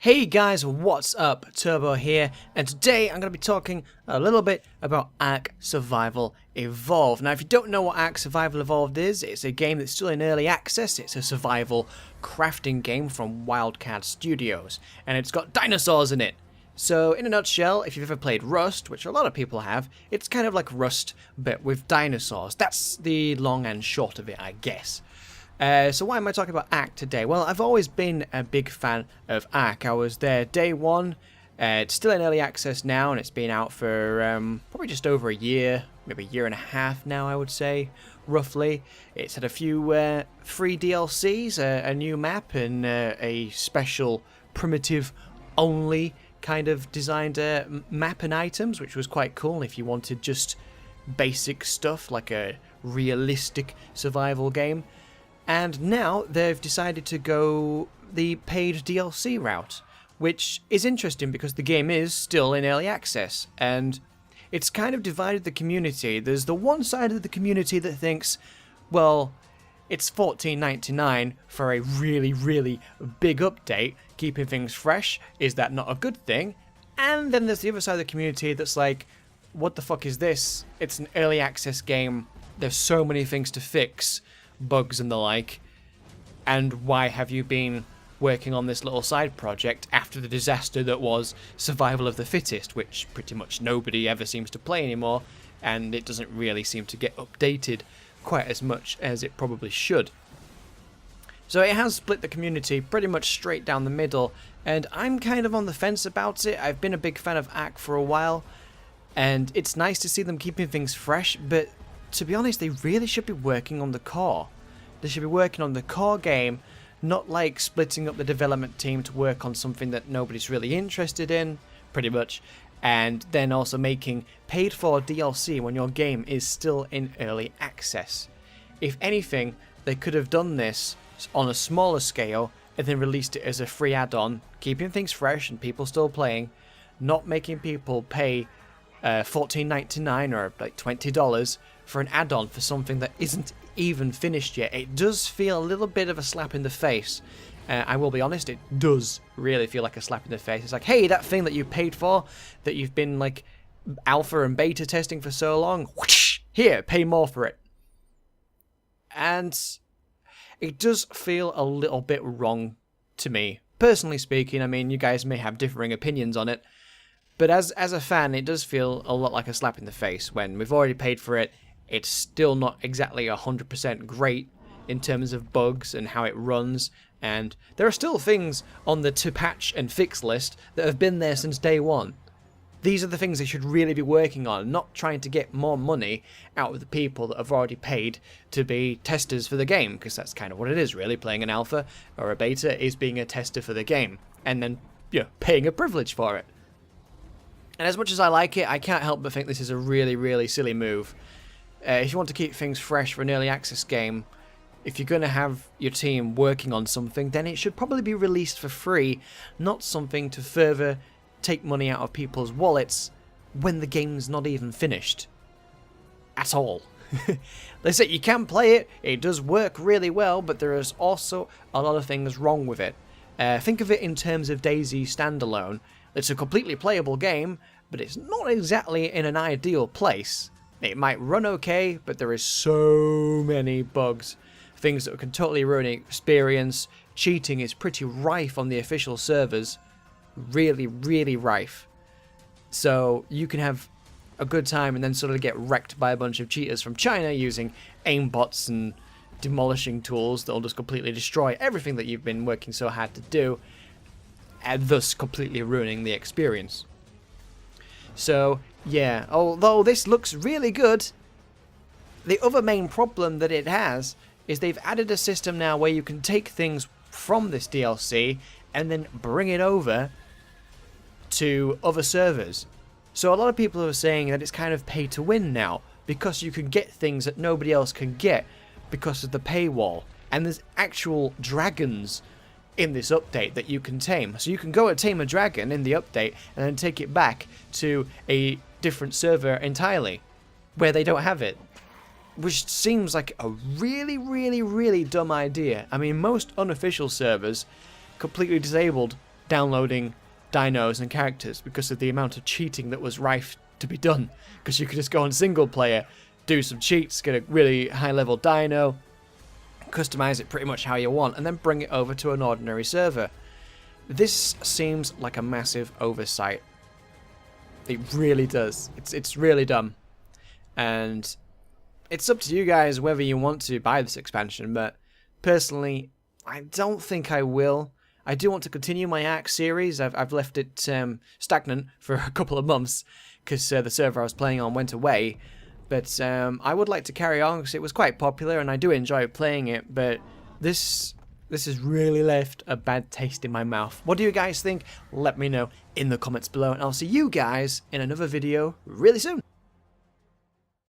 Hey guys, what's up? Turbo here, and today I'm going to be talking a little bit about Ark Survival Evolved. Now, if you don't know what Ark Survival Evolved is, it's a game that's still in early access. It's a survival crafting game from Wildcat Studios, and it's got dinosaurs in it. So, in a nutshell, if you've ever played Rust, which a lot of people have, it's kind of like Rust, but with dinosaurs. That's the long and short of it, I guess. So why am I talking about Ark today? Well, I've always been a big fan of Ark. I was there day one. It's still in early access now, and it's been out for probably just over a year, maybe a year and a half now, I would say, roughly. It's had a few free DLCs, a new map, and a special primitive-only kind of designed map and items, which was quite cool if you wanted just basic stuff, like a realistic survival game. And now they've decided to go the paid DLC route, which is interesting because the game is still in early access, and it's kind of divided the community. There's the one side of the community that thinks, well, it's $14.99 for a really, really big update, keeping things fresh. Is that not a good thing? And then there's the other side of the community that's like, what the fuck is this? It's an early access game. There's so many things to fix, bugs and the like, and why have you been working on this little side project after the disaster that was Survival of the Fittest, which pretty much nobody ever seems to play anymore, and it doesn't really seem to get updated quite as much as it probably should. So it has split the community pretty much straight down the middle, and I'm kind of on the fence about it. I've been a big fan of Ark for a while, and it's nice to see them keeping things fresh, but to be honest, they really should be working on the core. They should be working on the core game, not like splitting up the development team to work on something that nobody's really interested in, pretty much, and then also making paid for DLC when your game is still in early access. If anything, they could have done this on a smaller scale and then released it as a free add-on, keeping things fresh and people still playing, not making people pay $14.99 or like $20 for an add-on for something that isn't even finished yet. It does feel a little bit of a slap in the face. I will be honest, it does really feel like a slap in the face. It's like, hey, that thing that you paid for, that you've been like alpha and beta testing for so long, whoosh, here, pay more for it. And it does feel a little bit wrong to me. Personally speaking, I mean, you guys may have differing opinions on it, but as a fan, it does feel a lot like a slap in the face when we've already paid for it. It's still not exactly 100% great in terms of bugs and how it runs, and there are still things on the to patch and fix list that have been there since day one. These are the things they should really be working on, not trying to get more money out of the people that have already paid to be testers for the game, because that's kind of what it is really. Playing an alpha or a beta is being a tester for the game, and then, you know, paying a privilege for it. And as much as I like it, I can't help but think this is a really, really silly move. If you want to keep things fresh for an early access game, if you're going to have your team working on something, then it should probably be released for free, not something to further take money out of people's wallets when the game's not even finished. At all. They say you can play it, it does work really well, but there is also a lot of things wrong with it. Think of it in terms of DayZ standalone. It's a completely playable game, but it's not exactly in an ideal place. It might run okay, but there is so many bugs. Things that can totally ruin the experience. Cheating is pretty rife on the official servers. Really, really rife. So you can have a good time and then sort of get wrecked by a bunch of cheaters from China using aimbots and demolishing tools that will just completely destroy everything that you've been working so hard to do, and thus completely ruining the experience. So, yeah, although this looks really good, the other main problem that it has is they've added a system now where you can take things from this DLC and then bring it over to other servers. So a lot of people are saying that it's kind of pay to win now, because you can get things that nobody else can get because of the paywall. And there's actual dragons in this update that you can tame. So you can go and tame a dragon in the update and then take it back to a different server entirely where they don't have it, which seems like a really, really, really dumb idea. I mean, most unofficial servers completely disabled downloading dinos and characters because of the amount of cheating that was rife to be done. Because you could just go on single player, do some cheats, get a really high level dino, customize it pretty much how you want, and then bring it over to an ordinary server. This seems like a massive oversight. It really does. It's really dumb. And it's up to you guys whether you want to buy this expansion, but personally, I don't think I will. I do want to continue my Ark series. I've left it stagnant for a couple of months because the server I was playing on went away. But I would like to carry on because it was quite popular and I do enjoy playing it. But this has really left a bad taste in my mouth. What do you guys think? Let me know in the comments below, and I'll see you guys in another video really soon.